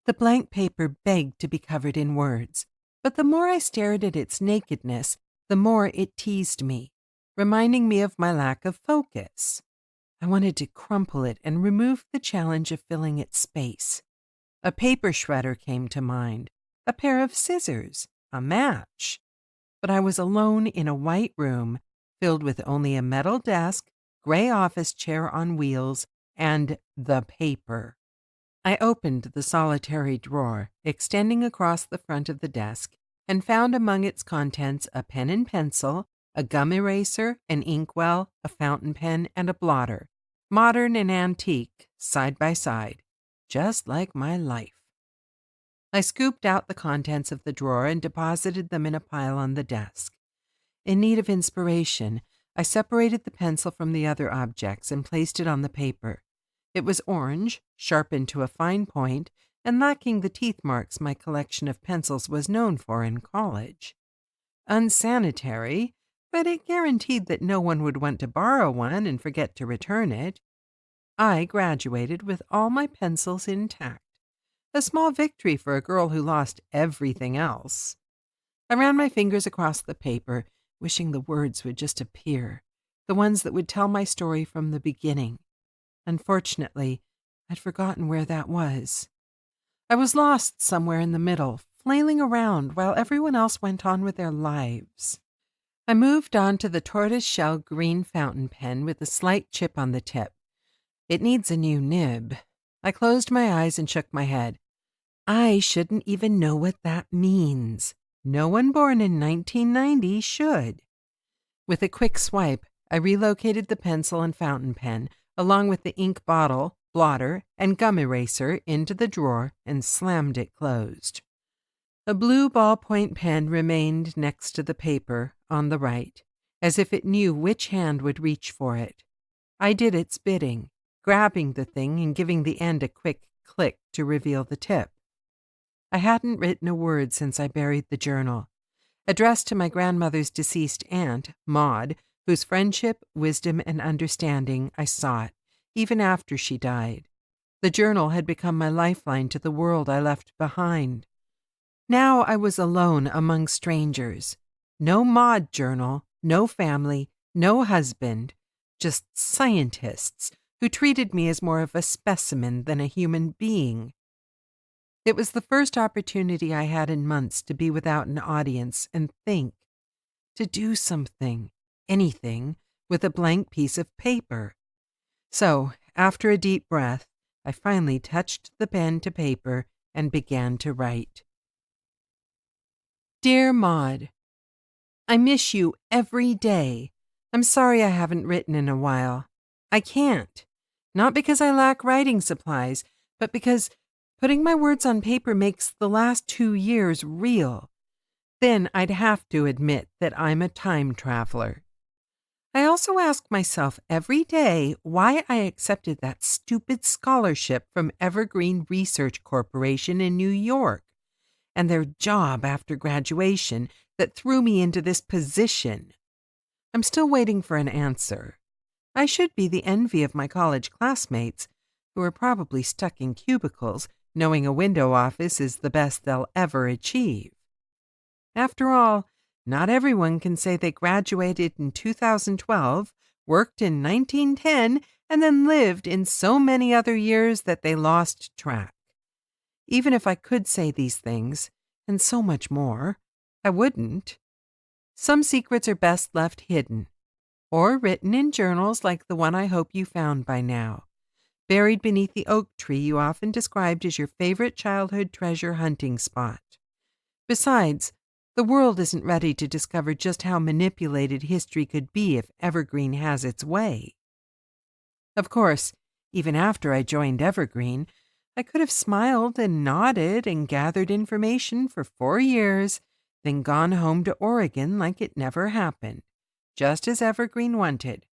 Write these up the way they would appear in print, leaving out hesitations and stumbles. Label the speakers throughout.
Speaker 1: The blank paper begged to be covered in words, but the more I stared at its nakedness, the more it teased me, reminding me of my lack of focus. I wanted to crumple it and remove the challenge of filling its space. A paper shredder came to mind, a pair of scissors, a match. But I was alone in a white room filled with only a metal desk, gray office chair on wheels, and the paper. I opened the solitary drawer extending across the front of the desk and found among its contents a pen and pencil, a gum eraser, an inkwell, a fountain pen, and a blotter, modern and antique, side by side, just like my life. I scooped out the contents of the drawer and deposited them in a pile on the desk. In need of inspiration, I separated the pencil from the other objects and placed it on the paper. It was orange, sharpened to a fine point, and lacking the teeth marks my collection of pencils was known for in college. Unsanitary, but it guaranteed that no one would want to borrow one and forget to return it. I graduated with all my pencils intact. A small victory for a girl who lost everything else. I ran my fingers across the paper, wishing the words would just appear, the ones that would tell my story from the beginning. Unfortunately, I'd forgotten where that was. I was lost somewhere in the middle, flailing around while everyone else went on with their lives. I moved on to the tortoise-shell green fountain pen with a slight chip on the tip. It needs a new nib. I closed my eyes and shook my head. I shouldn't even know what that means. No one born in 1990 should. With a quick swipe, I relocated the pencil and fountain pen, along with the ink bottle, blotter, and gum eraser into the drawer and slammed it closed. A blue ballpoint pen remained next to the paper on the right, as if it knew which hand would reach for it. I did its bidding, grabbing the thing and giving the end a quick click to reveal the tip. I hadn't written a word since I buried the journal. Addressed to my grandmother's deceased aunt, Maude, whose friendship, wisdom, and understanding I sought, even after she died. The journal had become my lifeline to the world I left behind. Now I was alone among strangers. No Maude journal, no family, no husband, just scientists who treated me as more of a specimen than a human being. It was the first opportunity I had in months to be without an audience and think, to do something, anything, with a blank piece of paper. So, after a deep breath, I finally touched the pen to paper and began to write. Dear Maude, I miss you every day. I'm sorry I haven't written in a while. I can't. Not because I lack writing supplies, but because putting my words on paper makes the last 2 years real. Then I'd have to admit that I'm a time traveler. I also ask myself every day why I accepted that stupid scholarship from Evergreen Research Corporation in New York, and their job after graduation that threw me into this position. I'm still waiting for an answer. I should be the envy of my college classmates, who are probably stuck in cubicles, knowing a window office is the best they'll ever achieve. After all, not everyone can say they graduated in 2012, worked in 1910, and then lived in so many other years that they lost track. Even if I could say these things, and so much more, I wouldn't. Some secrets are best left hidden, or written in journals like the one I hope you found by now, buried beneath the oak tree you often described as your favorite childhood treasure hunting spot. Besides, the world isn't ready to discover just how manipulated history could be if Evergreen has its way. Of course, even after I joined Evergreen, I could have smiled and nodded and gathered information for 4 years, then gone home to Oregon like it never happened, just as Evergreen wanted.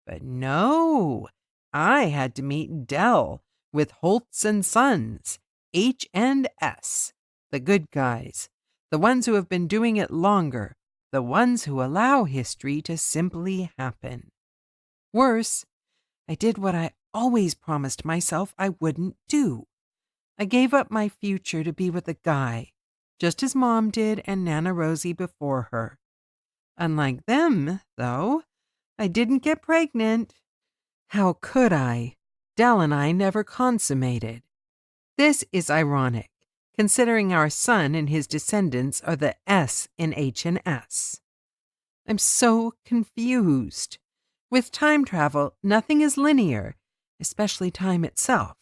Speaker 1: But no, I had to meet Dell with Holtz and Sons, H&S, the good guys, the ones who have been doing it longer, the ones who allow history to simply happen. Worse, I did what I always promised myself I wouldn't do. I gave up my future to be with a guy, just as Mom did and Nana Rosie before her. Unlike them, though, I didn't get pregnant. How could I? Dell and I never consummated. This is ironic, considering our son and his descendants are the S in H&S. I'm so confused. With time travel, nothing is linear, especially time itself.